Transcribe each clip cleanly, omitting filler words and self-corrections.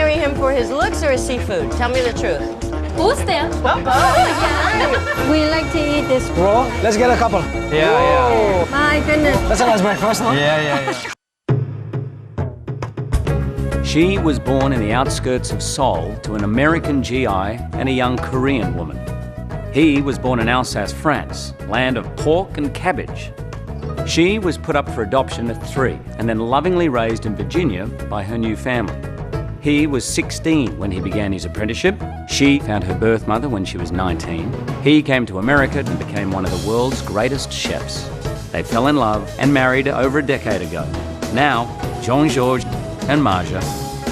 marry him for his looks or his seafood? Tell me the truth. Both them. We like to eat this. Bro, let's get a couple. Yeah. My goodness. That's a nice breakfast, no? Yeah. She was born in the outskirts of Seoul to an American GI and a young Korean woman. He was born in Alsace, France, land of pork and cabbage. She was put up for adoption at 3 and then lovingly raised in Virginia by her new family. He was 16 when he began his apprenticeship. She found her birth mother when she was 19. He came to America and became one of the world's greatest chefs. They fell in love and married over a decade ago. Now, Jean-Georges and Marja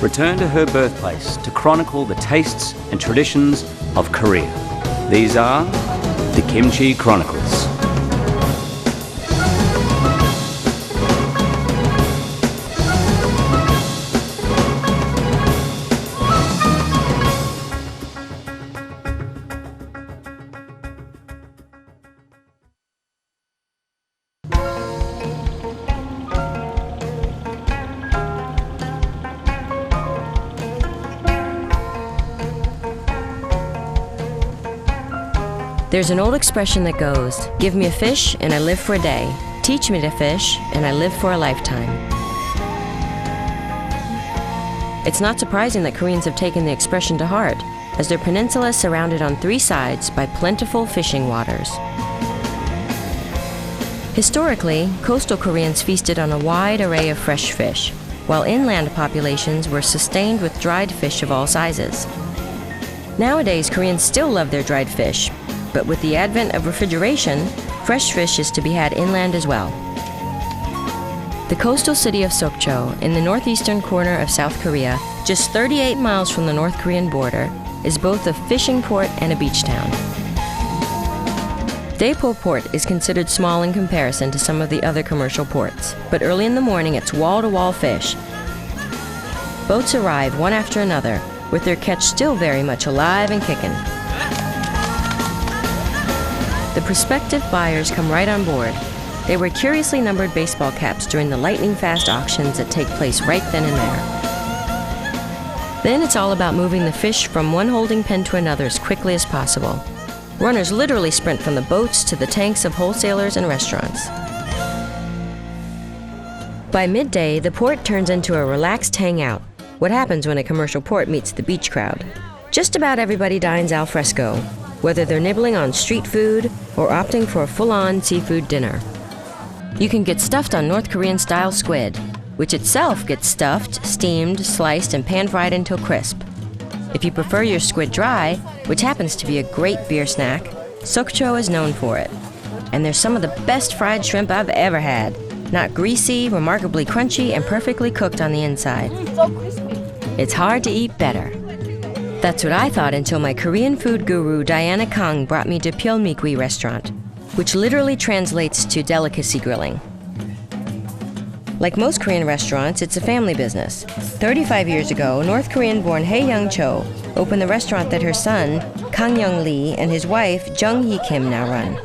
return to her birthplace to chronicle the tastes and traditions of Korea. These are the Kimchi Chronicles. There's an old expression that goes, give me a fish and I live for a day. Teach me to fish and I live for a lifetime. It's not surprising that Koreans have taken the expression to heart, as their peninsula is surrounded on 3 sides by plentiful fishing waters. Historically, coastal Koreans feasted on a wide array of fresh fish, while inland populations were sustained with dried fish of all sizes. Nowadays, Koreans still love their dried fish, but with the advent of refrigeration, fresh fish is to be had inland as well. The coastal city of Sokcho, in the northeastern corner of South Korea, just 38 miles from the North Korean border, is both a fishing port and a beach town. Daepo Port is considered small in comparison to some of the other commercial ports, but early in the morning it's wall-to-wall fish. Boats arrive one after another, with their catch still very much alive and kicking. The prospective buyers come right on board. They wear curiously numbered baseball caps during the lightning-fast auctions that take place right then and there. Then it's all about moving the fish from one holding pen to another as quickly as possible. Runners literally sprint from the boats to the tanks of wholesalers and restaurants. By midday, the port turns into a relaxed hangout. What happens when a commercial port meets the beach crowd? Just about everybody dines al fresco, whether they're nibbling on street food or opting for a full-on seafood dinner. You can get stuffed on North Korean-style squid, which itself gets stuffed, steamed, sliced, and pan-fried until crisp. If you prefer your squid dry, which happens to be a great beer snack, Sokcho is known for it. And there's some of the best fried shrimp I've ever had. Not greasy, remarkably crunchy, and perfectly cooked on the inside. So crispy. It's hard to eat better. That's what I thought until my Korean food guru Diana Kang brought me to PHIM restaurant, which literally translates to delicacy grilling. Like most Korean restaurants, it's a family business. 35 years ago, North Korean-born Hae Young-cho opened the restaurant that her son, Kang Young-lee, and his wife, Jung-hee Kim, now run.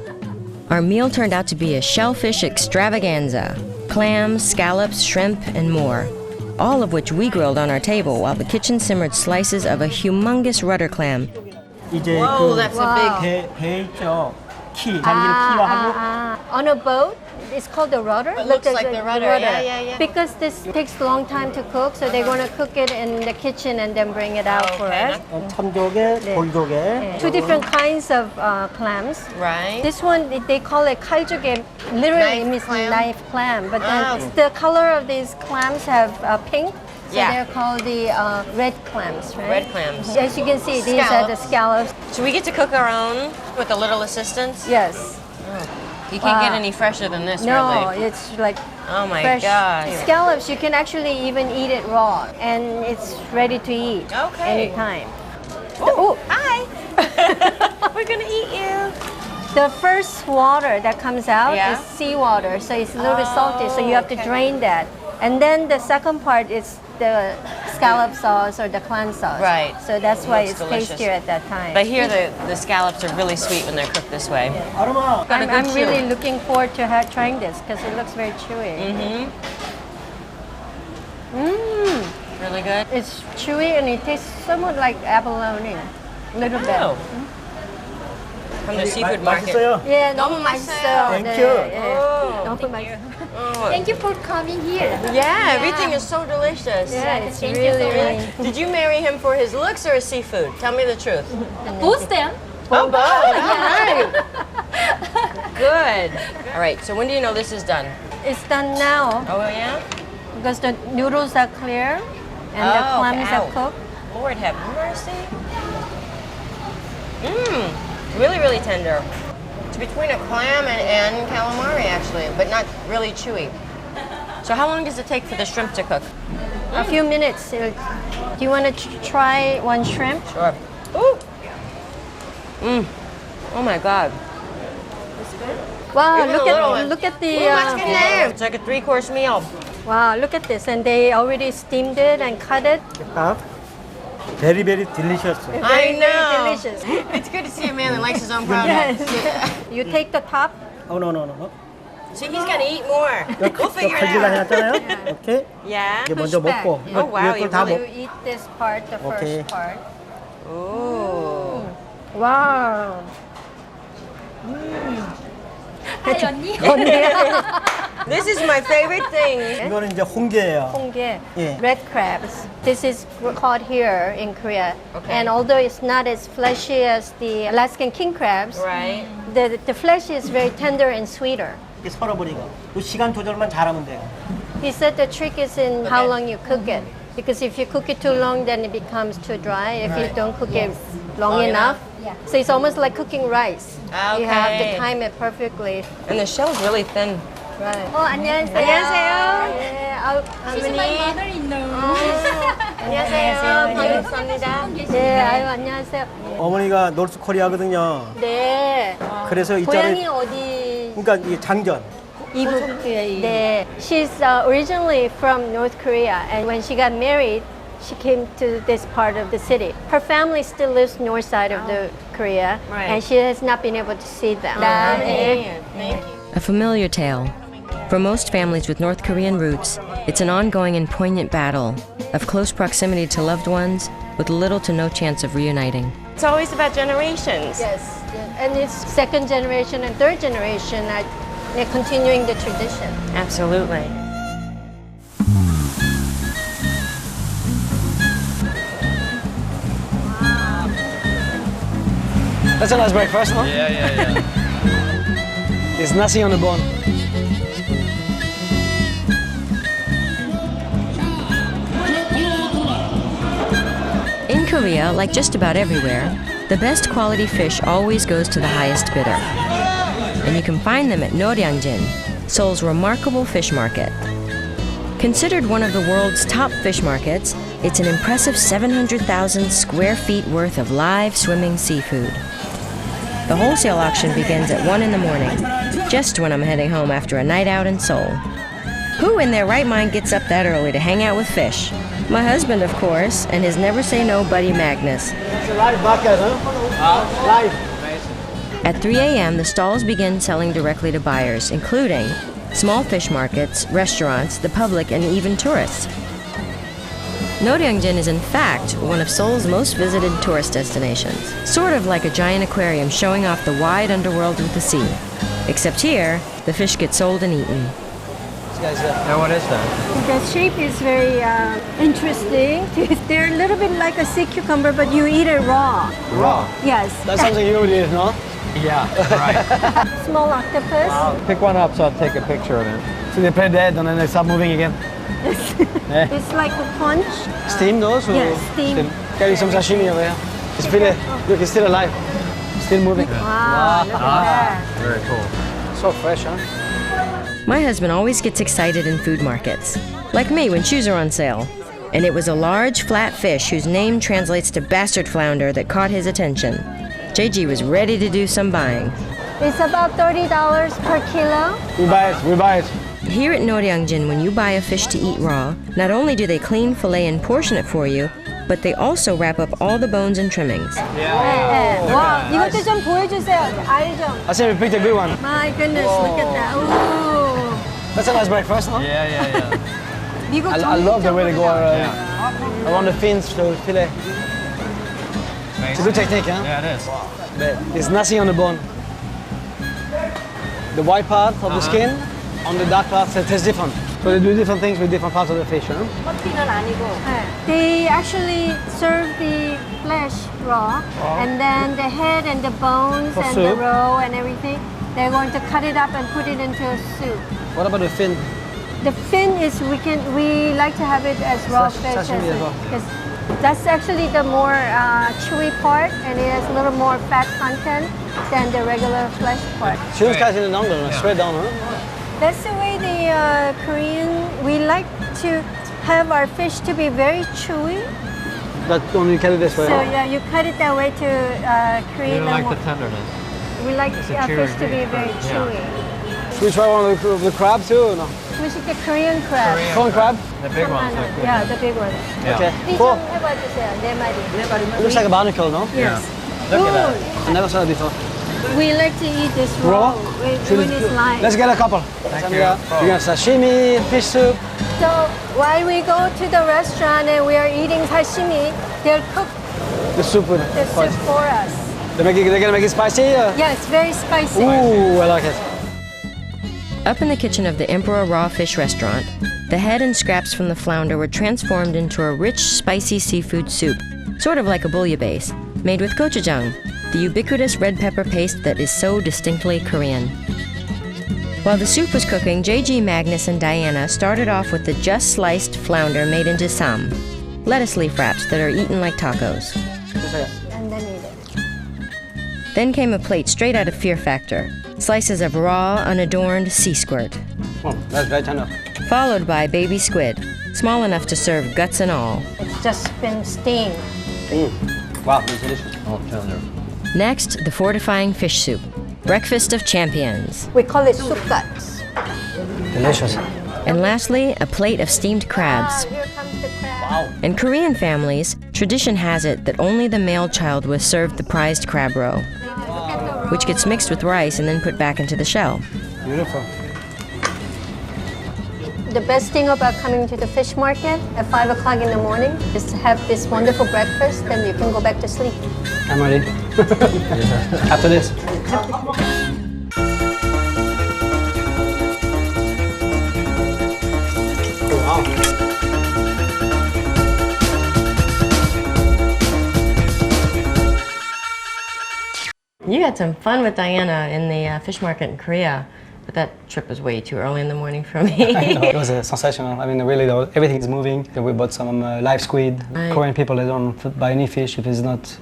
Our meal turned out to be a shellfish extravaganza. Clams, scallops, shrimp, and more. All of which we grilled on our table while the kitchen simmered slices of a humongous rudder clam. Whoa, that's a big... 배죠. 키, 잠기는 키와 하고. On a boat, it's called the rudder. It looks like the rudder. Yeah. Because this takes a long time to cook, so they're going to cook it in the kitchen and then bring it out for us. 참조개, 돌조개. 2 different kinds of clams. Right. This one, they call it kaljoge, literally Knife means clam? knife clam. But Oh. then the color of these clams have pink, so Yeah. they're called the red clams, right? Red clams. As you can see, these are the scallops. So we get to cook our own with a little assistance? Yes. You can't get Wow. any fresher than this, No, really. it's like Oh my fresh gosh. scallops. You can actually even eat it raw, and it's ready to eat Okay. anytime. Oh, hi. We're gonna eat you. The first water that comes out Yeah. is seawater, so it's a little bit salty, so you have to drain that. And then the second part is the scallop sauce or the clam sauce. Right. So that's why Looks it's delicious. tastier at that time. But here the scallops are really sweet when they're cooked this way. 아르마. Got a good I'm really chew. looking forward to trying this because it looks very chewy. Really good? It's chewy and it tastes somewhat like abalone. A little bit. Oh. From the seafood market. 맛있어요. Yeah, 너무 맛있어요. Thank you. Oh. 너무 맛있어요. Thank you for coming here. Yeah, everything is so delicious. Yeah, it's Thank you really, so really. Did you marry him for his looks or his seafood? Tell me the truth. Both them. Oh, both. All right. Good. All right, so when do you know this is done? It's done now Oh, yeah? because the noodles are clear and the Oh, clams ow. are cooked. Lord have mercy. Mmm, really, really tender. It's between a clam and calamari, actually, but not really chewy. So how long does it take for the shrimp to cook? A few minutes. Do you want to try one shrimp? Sure. Ooh. Mmm. Oh my God. Wow, Even the little one. look at the. Ooh, 맛있겠네. It's like a 3-course meal. Wow, look at this, and they already steamed it and cut it. Very, very delicious. I know. Very delicious. It's good to see a man that likes his own product. You take the top. Oh, no, no, no. See, he's gonna eat more. We'll figure it 칼질을 out. 해놨잖아요. 오케이. Yeah. 이게 먼저 back. 먹고. Oh, wow, 이거 다 you You eat this part, the Okay. first part. Ooh. Wow. Hi, 언니. This is my favorite thing. 이거는 이제 홍게예요. 홍게, Yeah. red crabs. This is caught here in Korea. Okay. And although it's not as fleshy as the Alaskan king crabs, Right. the flesh is very tender and sweeter. 이렇게 썰어버리고. 그 시간 조절만 잘하면 돼요. He said the trick is in how long you cook it. Because if you cook it too long, then it becomes too dry. If you don't cook it long enough. Yeah. So it's almost like cooking rice. You have to Okay. time it perfectly. And the shell's really thin. Right. 안녕하세요. 안녕하세요. 네, She's my mother-in-law. 안녕하세요. 반갑습니다. 네, 아유, 안녕하세요. 어머니가 노스 코리아거든요. 네. 그래서 이 고향이 자리, 어디? 그러니까 이 장전. 이북. 네. She's originally from North Korea, and when she got married, she came to this part of the city. Her family still lives north side of the Korea, Right. and she has not been able to see them. Thank you. 네. Thank you. A familiar tale. For most families with North Korean roots, it's an ongoing and poignant battle of close proximity to loved ones with little to no chance of reuniting. It's always about generations. Yes, and it's second generation and third generation that they're continuing the tradition. Absolutely. That's a nice breakfast, no? Yeah. It's nasi on the bone. In Korea, like just about everywhere, the best quality fish always goes to the highest bidder. And you can find them at Noryangjin, Seoul's remarkable fish market. Considered one of the world's top fish markets, it's an impressive 700,000 square feet worth of live swimming seafood. The wholesale auction begins at 1 in the morning, just when I'm heading home after a night out in Seoul. Who in their right mind gets up that early to hang out with fish? My husband, of course, and his never-say-no buddy Magnus. It's a live market, huh? Live. At 3 a.m., the stalls begin selling directly to buyers, including small fish markets, restaurants, the public, and even tourists. Noryangjin is in fact one of Seoul's most visited tourist destinations, sort of like a giant aquarium showing off the wide underworld of the sea. Except here, the fish get sold and eaten. Now what is that? The shape is very interesting. They're a little bit like a sea cucumber, but you eat it raw. Raw. Yes. That's something you would eat, no? Yeah, right. Small octopus. Pick one up so I'll take a picture of it. So they play dead and then they start moving again. It's like a punch. Steam those? Or Yes, steam. Getting some sashimi over here. It's really, look, it's still alive. Still moving. Wow, look at that. Very cool. So fresh, huh? My husband always gets excited in food markets, like me when shoes are on sale. And it was a large, flat fish whose name translates to bastard flounder that caught his attention. JG was ready to do some buying. It's about $30 per kilo. We buy it. Here at Noryangjin, when you buy a fish to eat raw, not only do they clean, fillet, and portion it for you, but they also wrap up all the bones and trimmings. 네. 와, 이것도 좀 보여주세요. 알 좀. I say we picked a good one. My goodness, look at that. Ooh. That's a nice breakfast, no? Yeah. 미국 I love the way they go around. around the fins to fillet. It's a good technique, huh? Yeah, it is. But there's nothing on the bone. The white part of the skin, on the dark part, it tastes different. So they do different things with different parts of the fish, huh? They actually serve the flesh raw, and then the head and the bones For and soup. the roe and everything, they're going to cut it up and put it into a soup. What about the fin? The fin is we like to have it as raw fish. Sashimi as well. Because that's actually the more chewy part, and it has a little more fat content than the regular flesh part. She was cutting it down, straight down, huh? That's the way the Korean, we like to have our fish to be very chewy. That only cut it this way. So yeah, you cut it that way to create You don't like more. the tenderness. We like It's a our chewy fish to be meat. very Yeah. chewy. Should we try one of the crab too or no? Which is the Korean crab. Corn crab? The big ones look good. Yeah, the big one. Yeah. Okay. 이 Cool. 좀 해봐주세요. 네 마리. It looks like a barnacle, no? Yes. Look at that. I never saw it before. We like to eat this Raw? raw when it's live. Let's get a couple. Thank You you. got sashimi, fish soup. So while we go to the restaurant and we are eating sashimi, they'll cook The soup with the soup for us. They're gonna make it spicy? Yeah, it's very spicy. Ooh, I like it. Up in the kitchen of the Emperor Raw Fish restaurant, the head and scraps from the flounder were transformed into a rich, spicy seafood soup, sort of like a bouillabaisse, made with gochujang, the ubiquitous red pepper paste that is so distinctly Korean. While the soup was cooking, JG, Magnus, and Diana started off with the just sliced flounder made into sam, lettuce leaf wraps that are eaten like tacos. And then eat it. Then came a plate straight out of Fear Factor, slices of raw, unadorned sea squirt, Oh, that's very tender. followed by baby squid, small enough to serve guts and all. It's just been steamed. Wow, it's delicious. Oh, tender. Next, the fortifying fish soup, breakfast of champions. We call it soup guts. Delicious. And lastly, a plate of steamed crabs. Here comes the crab. In Korean families, tradition has it that only the male child was served the prized crab roe, which gets mixed with rice and then put back into the shell. Beautiful. The best thing about coming to the fish market at 5 o'clock in the morning is to have this wonderful breakfast, then you can go back to sleep. I'm ready. After this. Wow. You had some fun with Diana in the fish market in Korea, but that trip was way too early in the morning for me. It was sensational. I mean, really, everything is moving. We bought some live squid. Right. Korean people, they don't buy any fish if it's not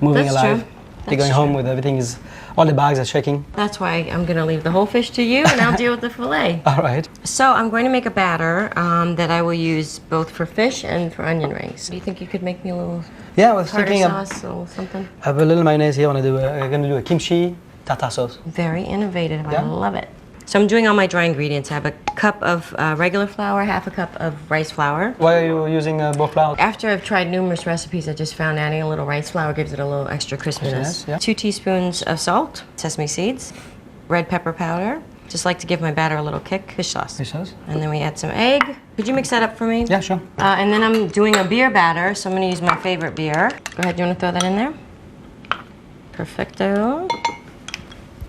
moving That's alive. true. They're That's going home true. with everything is, all the bags are shaking. That's why I'm going to leave the whole fish to you, and I'll deal with the fillet. All right. So I'm going to make a batter that I will use both for fish and for onion rings. Do you think you could make me a little Yeah, I was tartar thinking sauce or something? I have a little mayonnaise here. I'm going to do a kimchi tartar sauce. Very innovative. I Yeah. love it. So I'm doing all my dry ingredients. I have a cup of regular flour, half a cup of rice flour. Why are you using both flour? After I've tried numerous recipes, I just found adding a little rice flour gives it a little extra crispiness. Crispiness, yeah. 2 teaspoons of salt, sesame seeds, red pepper powder. Just like to give my batter a little kick. Fish sauce. Fish sauce? And then we add some egg. Could you mix that up for me? Yeah, sure. And then I'm doing a beer batter, so I'm going to use my favorite beer. Go ahead, do you want to throw that in there? Perfecto.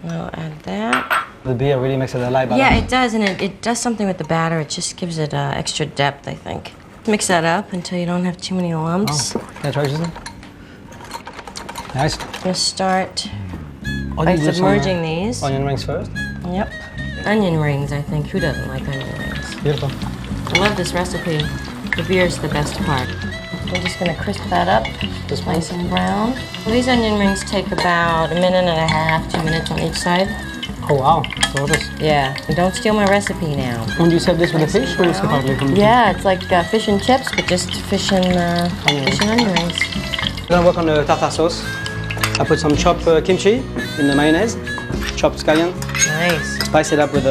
I'll add that. The beer really makes it alive. Yeah, it does, and it does something with the batter. It just gives it extra depth, I think. Mix that up until you don't have too many lumps. Oh, can I try this? Nice. I'm going to start Oh, by you do some, submerging these. Onion rings first. Yep. Onion rings, I think. Who doesn't like onion rings? Beautiful. I love this recipe. The beer's the best part. We're just going to crisp that up, just nice and brown. Well, these onion rings take about 1.5 minutes, 2 minutes on each side. Oh, wow. So this. Yeah, and don't steal my recipe now. And do you serve this with the fish or separately from the Yeah, it's like fish and chips, but just fish and onion rings. I'm gonna work on the tartar sauce. I put some chopped kimchi in the mayonnaise, chopped scallion, Nice. spice it up with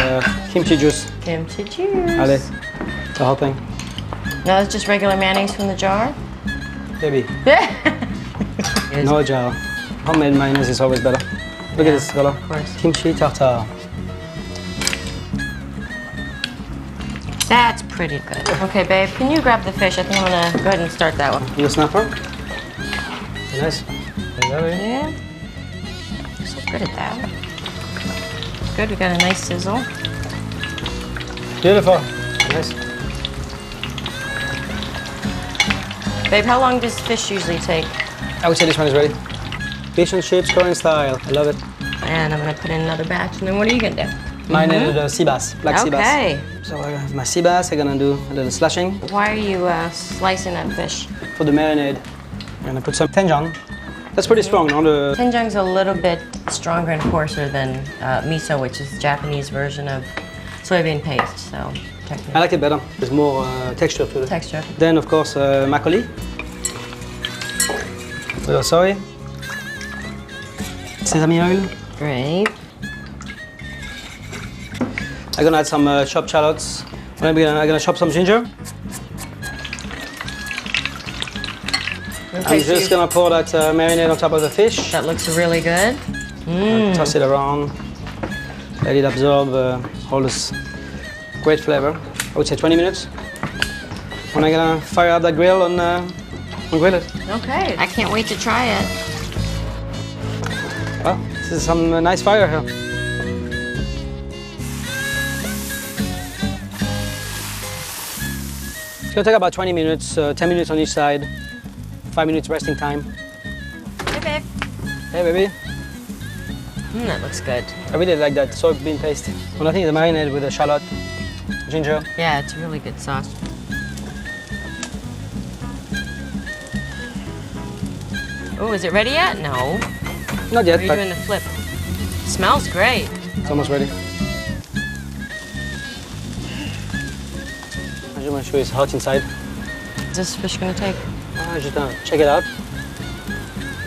kimchi juice. Kimchi juice. Allez, the whole thing. No, it's just regular mayonnaise from the jar. Baby, no jar. Homemade mayonnaise is always better. Look at this color. Of course. Kimchi tartar. That's pretty good. Okay, babe, can you grab the fish? I think I'm gonna go ahead and start that one. You snapper? Nice. Yeah. So good at that. Good, we got a nice sizzle. Beautiful. Nice. Babe, how long does fish usually take? I would say this one is ready. Fish and chips, Korean style. I love it. And I'm gonna put in another batch, and then what are you gonna do? Mine the sea bass, black sea bass. Okay. So I have my sea bass. I'm gonna do a little slashing. Why are you slicing that fish? For the marinade, I'm gonna put some doenjang. That's pretty strong, no? The Doenjang's a little bit stronger and coarser than miso, which is the Japanese version of soybean paste. So technically. I like it better. There's more texture to it. Texture. Then, of course, makgeolli. Little soy. Sesame oil. Great. I'm gonna add some chopped shallots. I'm gonna chop some ginger. Okay, I'm just gonna pour that marinade on top of the fish. That looks really good. Toss it around. Let it absorb all this great flavor. I would say 20 minutes. And I'm gonna fire up that grill and grill it. Okay. I can't wait to try it. Well, this is some nice fire here. It's gonna take about 20 minutes, 10 minutes on each side, 5 minutes resting time. Hey, babe. Hey, baby. That looks good. I really like that soybean paste. When I think the marinade with the shallot, ginger. Yeah, it's a really good sauce. Oh, is it ready yet? No. Not yet, Are you but doing the flip? Smells great. it's almost ready. I just want to show you it's hot inside. Is this fish gonna take? Just check it out.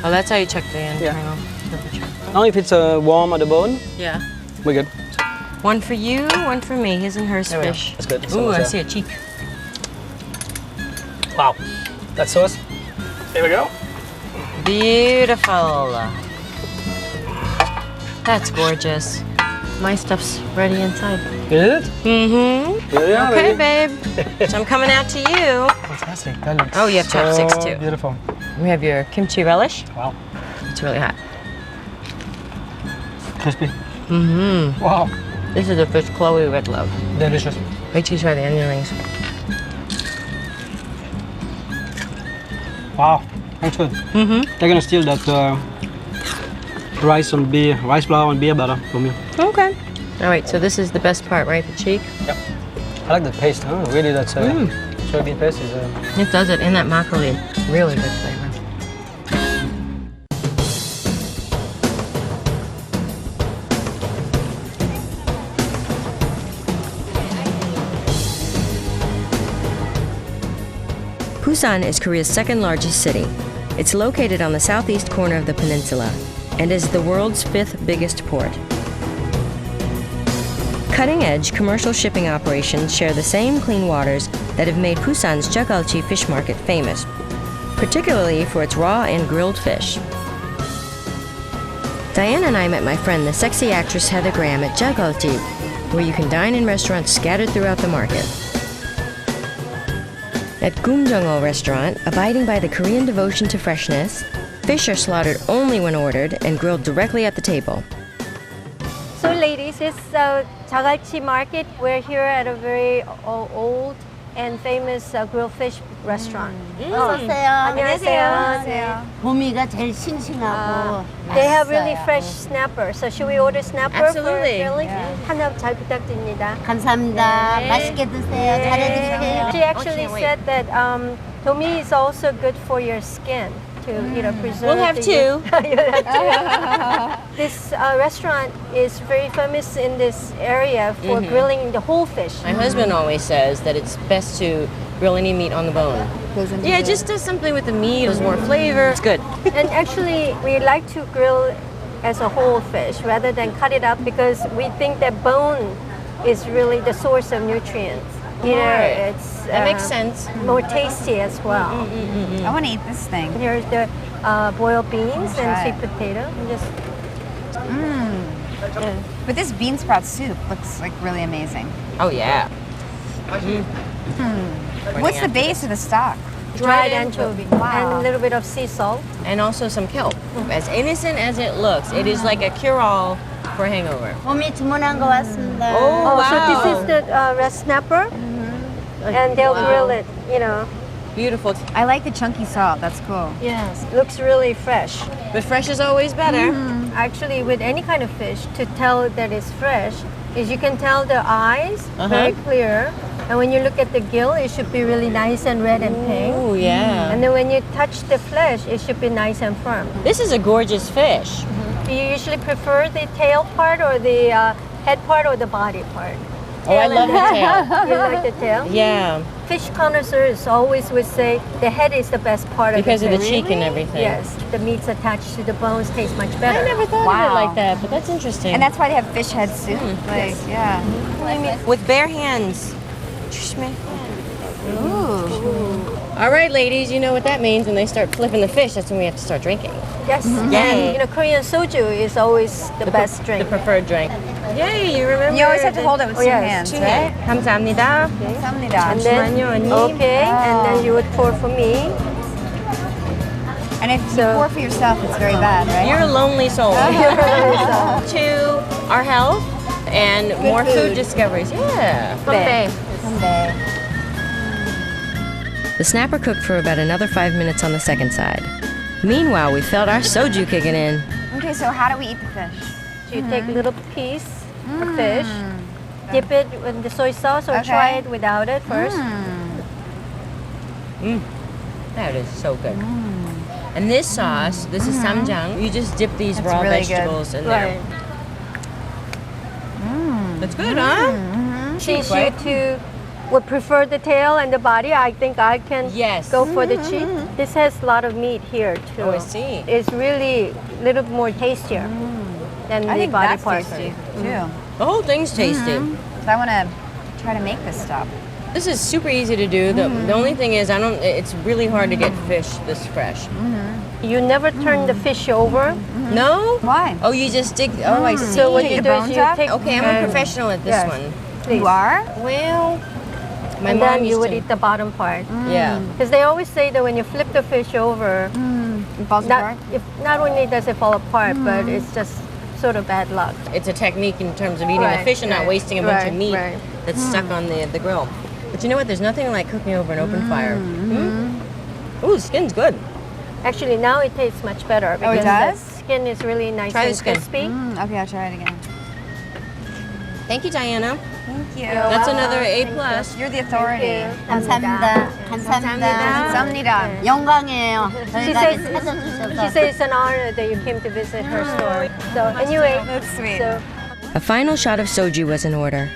Oh, that's how you check the internal temperature. Now if it's warm at the bone, Yeah. we're good. One for you, one for me. His and hers There we go. fish. That's good. That's Ooh, almost I there. see a cheek. Wow. That sauce. Here we go. Beautiful. That's gorgeous. My stuff's ready inside. You did it? Mm-hmm. Here we are, Okay, baby. babe. So I'm coming out to you. Fantastic. That looks Oh, you have chopsticks so too. Beautiful. We have your kimchi relish. Wow. It's really hot. Crispy. Mm-hmm. Wow. This is the fish Chloe would love. Delicious. Wait till you try the onion rings. Wow. That's good. Mm-hmm. They're gonna steal that rice flour and beer butter from me. Okay. All right, so this is the best part, right? The cheek? Yep. I like the paste, huh? Really, that's soybean paste is It does it in that makgeolli. Really good flavor. Busan is Korea's second largest city. It's located on the southeast corner of the peninsula and is the world's 5th biggest port. Cutting-edge commercial shipping operations share the same clean waters that have made Busan's GEOGRAPHIC fish market famous, particularly for its raw and grilled fish. Diane and I met my friend, the sexy actress Heather Graham, at GEOGRAPHIC, where you can dine in restaurants scattered throughout the market. At Gumjeongo restaurant, abiding by the Korean devotion to freshness, fish are slaughtered only when ordered and grilled directly at the table. So ladies, it's GEOGRAPHIC market. We're here at a very old and famous grilled fish restaurant. 안녕하세요. 봄이가 제일 싱싱하고 They have really 맛있어요. fresh snapper. So should we order snapper Absolutely. for grilling? 하나 잘 부탁드립니다. 감사합니다. 맛있게 드세요. 잘해드세요. She actually can't wait. said that tomi is also good for your skin to preserve. We'll have two. You'll have two. This restaurant is very famous in this area for grilling the whole fish. My husband always says that it's best to grill any meat on the bone. Yeah, it just does something with the meat. There's more flavor. It's good. And actually, we like to grill as a whole fish rather than cut it up because we think that bone is really the source of nutrients. Right. It's That makes sense. more tasty as well. I want to eat this thing. Here's the boiled beans and Try sweet potato. And just But this bean sprout soup looks like really amazing. Oh, yeah. What's the base of the stock? Dried anchovy Wow. and a little bit of sea salt. And also some kelp. As innocent as it looks, it is like a cure-all for hangover. 몸이 주문한 거 왔습니다. Oh, So wow. this is the red snapper, and they'll grill it. You know, Beautiful. I like the chunky salt. That's cool. yes, looks really fresh. But fresh is always better. Actually, with any kind of fish, to tell that it's fresh, is you can tell the eyes very clear, and when you look at the gill, it should be really nice and red and pink. Oh, yeah. And then when you touch the flesh, it should be nice and firm. This is a gorgeous fish. Do you usually prefer the tail part or the head part or the body part? Oh, I love the tail. You like the tail? Yeah, Fish connoisseurs always would say the head is the best part because of of the the fish. cheek and everything. Yes, the meats attached to the bones taste much better. I never thought of Wow. it like that, but that's interesting. And that's why they have fish head soup. Like, yeah. with bare hands. Ooh. All right, ladies, you know what that means. When they start flipping the fish, that's when we have to start drinking. Yes, Yay. and you know Korean soju is always the best drink. The preferred drink. Yay, you remember? You always have to hold it with two hands, two right? hands. 감사합니다. 감사합니다. And then, okay, and then you would pour for me. And if you pour for yourself, it's very bad, right? You're a lonely soul. To our health and more food discoveries. Yeah. Okay. The snapper cooked for about another 5 minutes on the second side. Meanwhile, we felt our soju kicking in. Okay, so how do we eat the fish? So you take a little piece of fish, dip it in the soy sauce, or try it without it first. That is so good. And this sauce, this is samjang. You just dip these raw really good. vegetables in Right. there. That's good, huh? Since right? you two would prefer the tail and the body, I think I can Yes. go for the cheek. This has a lot of meat here too. Oh, I see. It's really a little more tastier than I the think body that's part. tasty, too. The whole thing's tasty. So I want to try to make this stuff. This is super easy to do. The only thing is, it's really hard to get fish this fresh. You never turn the fish over. No? Why? Oh, you just dig. Oh, I see. So what Take you the do is bones you off? take. Okay, I'm a professional at this Yes. one. Please. You are? Well, my And mom then you used would to. eat the bottom part. Yeah. Because they always say that when you flip the fish over, It falls apart? not only does it fall apart, but it's just sort of bad luck. It's a technique in terms of eating the Right, fish and not right, wasting a bunch of right, meat right. that's stuck on the grill. But you know what? There's nothing like cooking over an open fire. Ooh, the skin's good. Actually, now it tastes much better Oh, it because does? the skin is really nice Try the and skin. crispy. Okay, I'll try it again. Thank you, Diana. Thank you. That's another A+. plus. You're the authority. 감사합니다. 감사합니다. 감사합니다. 영광이에요. She 저희가 says, 이렇게 찾아주셔서. she says it's an honor that you came to visit her store. So anyway, That's sweet. so A final shot of soju was in order.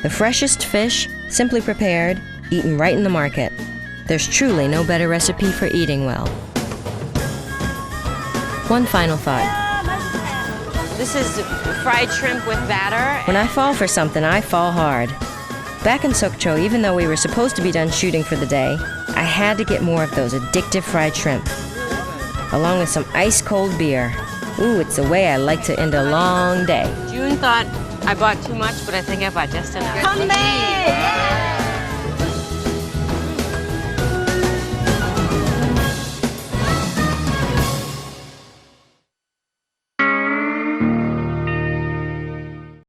The freshest fish, simply prepared, eaten right in the market. There's truly no better recipe for eating well. One final thought. This is fried shrimp with batter. When I fall for something, I fall hard. Back in Sokcho, even though we were supposed to be done shooting for the day, I had to get more of those addictive fried shrimp, along with some ice-cold beer. Ooh, it's the way I like to end a long day. June thought I bought too much, but I think I bought just enough. Come back!